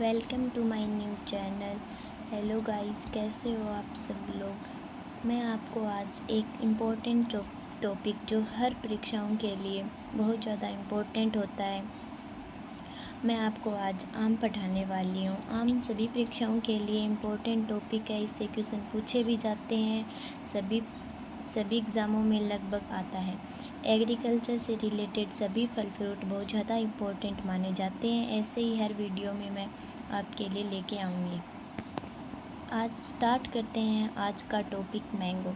Welcome to my new channel. Hello guys, कैसे हो आप सब लोग। मैं आपको आज एक इम्पोर्टेंट टॉपिक जो हर परीक्षाओं के लिए बहुत ज़्यादा इम्पोर्टेंट होता है, मैं आपको आज आम पढ़ाने वाली हूँ। आम सभी परीक्षाओं के लिए इम्पोर्टेंट टॉपिक है, इससे क्वेश्चन पूछे भी जाते हैं, सभी एग्ज़ामों में लगभग आता है। एग्रीकल्चर से रिलेटेड सभी फल फ्रूट बहुत ज़्यादा इम्पोर्टेंट माने जाते हैं। ऐसे ही हर वीडियो में मैं आपके लिए लेके आऊँगी। आज स्टार्ट करते हैं आज का टॉपिक मैंगो।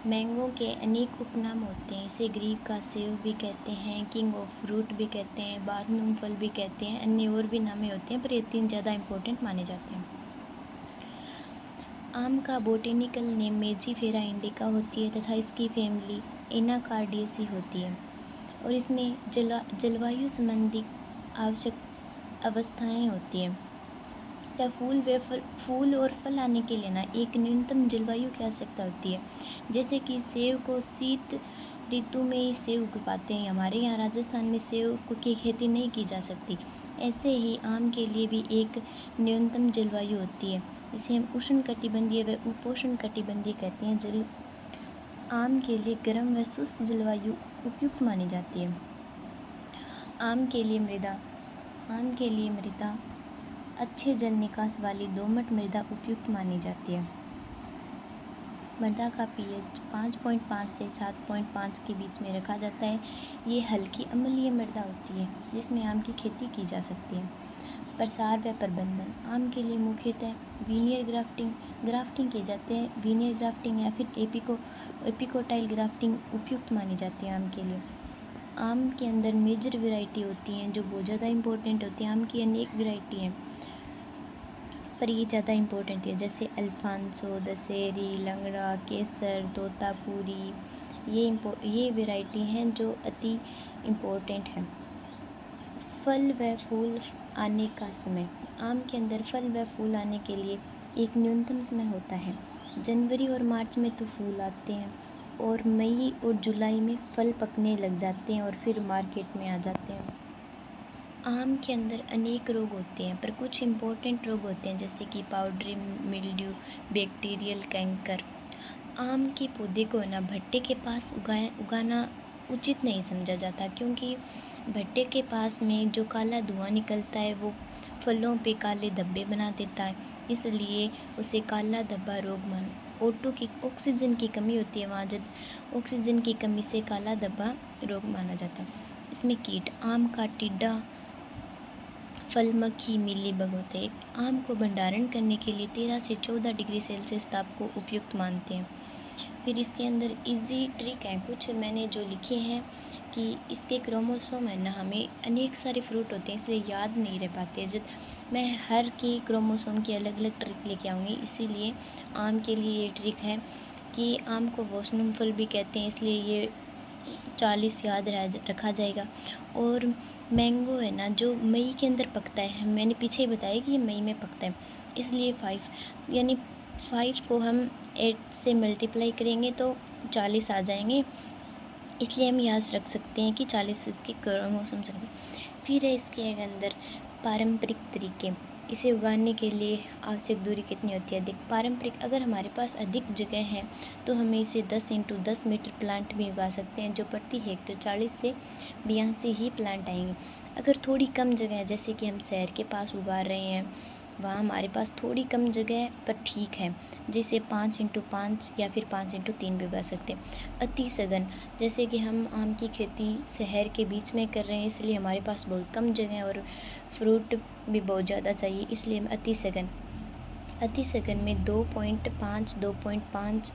मैंगो के अनेक उपनाम होते हैं। इसे ग्रीक का सेव भी कहते हैं, किंग ऑफ फ्रूट भी कहते हैं, बारहूम फल भी कहते हैं, अन्य और भी नामें होते हैं, पर ये तीन ज़्यादा इम्पोर्टेंट माने जाते हैं। आम का बोटेनिकल नेम मेजीफेरा इंडिका होती है तथा इसकी फैमिली एनाकार्डियेसी होती है और इसमें जलवायु संबंधी आवश्यक अवस्थाएं होती हैं। तथा फूल और फल आने के लिए एक न्यूनतम जलवायु की आवश्यकता होती है। जैसे कि सेब को शीत ऋतु में ही सेब उग पाते हैं, हमारे यहाँ राजस्थान में सेब की खेती नहीं की जा सकती। ऐसे ही आम के लिए भी एक न्यूनतम जलवायु होती है, इसे हम उष्णकटिबंधीय व उपोष्णकटिबंधीय कहते हैं। आम के लिए गर्म व शुष्क जलवायु उपयुक्त मानी जाती है। आम के लिए मृदा अच्छे जल निकास वाली दोमट मृदा उपयुक्त मानी जाती है। मृदा का पीएच 5.5 से 7.5 के बीच में रखा जाता है। ये हल्की अम्लीय मृदा होती है जिसमें आम की खेती की जा सकती है। प्रसार व प्रबंधन। आम के लिए मुख्यतः वीनियर ग्राफ्टिंग की जाती है। वीनियर ग्राफ्टिंग या फिर एपिकोटाइल ग्राफ्टिंग उपयुक्त मानी जाती है आम के लिए। आम के अंदर मेजर वैरायटी होती हैं जो बहुत ज़्यादा इम्पोर्टेंट होती है। आम की अनेक वैरायटी हैं पर ये ज़्यादा इम्पोर्टेंट है, जैसे अल्फांसो, दशहरी, लंगड़ा, केसर, तोतापुरी। ये वैरायटी हैं जो अति इम्पोर्टेंट हैं। फल व फूल आने का समय। आम के अंदर फल व फूल आने के लिए एक न्यूनतम समय होता है। जनवरी और मार्च में तो फूल आते हैं और मई और जुलाई में फल पकने लग जाते हैं और फिर मार्केट में आ जाते हैं। आम के अंदर अनेक रोग होते हैं पर कुछ इम्पोर्टेंट रोग होते हैं, जैसे कि पाउडरी मिल्ड्यू, बैक्टीरियल कैंकर। आम के पौधे को भट्टे के पास उगाना उचित नहीं समझा जाता, क्योंकि भट्टे के पास में जो काला धुआं निकलता है वो फलों पे काले धब्बे बना देता है, इसलिए उसे काला धब्बा रोग ऑक्सीजन की कमी होती है वहाँ, जब ऑक्सीजन की कमी से काला धब्बा रोग माना जाता है। इसमें कीट। आम का टिड्डा, फल मक्खी, मिलीबग होते हैं। आम को भंडारण करने के लिए 13 से 14 डिग्री सेल्सियस ताप को उपयुक्त मानते हैं। फिर इसके अंदर इजी ट्रिक हैं कुछ मैंने जो लिखे हैं कि इसके क्रोमोसोम है हमें अनेक सारे फ्रूट होते हैं इसलिए याद नहीं रह पाते। जब मैं हर की क्रोमोसोम की अलग अलग ट्रिक लेके आऊँगी, इसीलिए आम के लिए ये ट्रिक है कि आम को वोसनुम फल भी कहते हैं, इसलिए ये 40 याद रखा जाएगा। और मैंगो है जो मई के अंदर पकता है, मैंने पीछे ही बताया कि ये मई में पकता है, इसलिए 5 यानी 5 को हम 8 से मल्टीप्लाई करेंगे तो 40 आ जाएंगे, इसलिए हम याद रख सकते हैं कि 40 इसके क्रोमोसोम से। फिर है इसके अंदर पारंपरिक तरीके। इसे उगाने के लिए आवश्यक दूरी कितनी होती है? अधिक पारंपरिक, अगर हमारे पास अधिक जगह है तो हमें इसे 10 × 10 मीटर प्लांट भी उगा सकते हैं, जो प्रति हेक्टेयर 40 से 82 ही प्लांट आएंगे। अगर थोड़ी कम जगह है, जैसे कि हम शहर के पास उगा रहे हैं, वहाँ हमारे पास थोड़ी कम जगह है पर ठीक है, जिसे 5 × 5 या फिर 5 × 3 भी उगा सकते हैं। अति सघन, जैसे कि हम आम की खेती शहर के बीच में कर रहे हैं, इसलिए हमारे पास बहुत कम जगह है और फ्रूट भी बहुत ज़्यादा चाहिए, इसलिए हम अति सघन में 2.5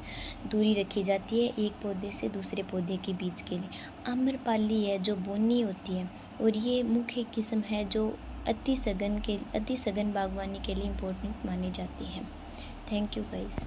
दूरी रखी जाती है एक पौधे से दूसरे पौधे के बीच के लिए। आम्रपाली है जो बोनी होती है और ये मुख्य किस्म है जो अति सघन बागवानी के लिए इम्पोर्टेंट मानी जाती है। Thank you guys.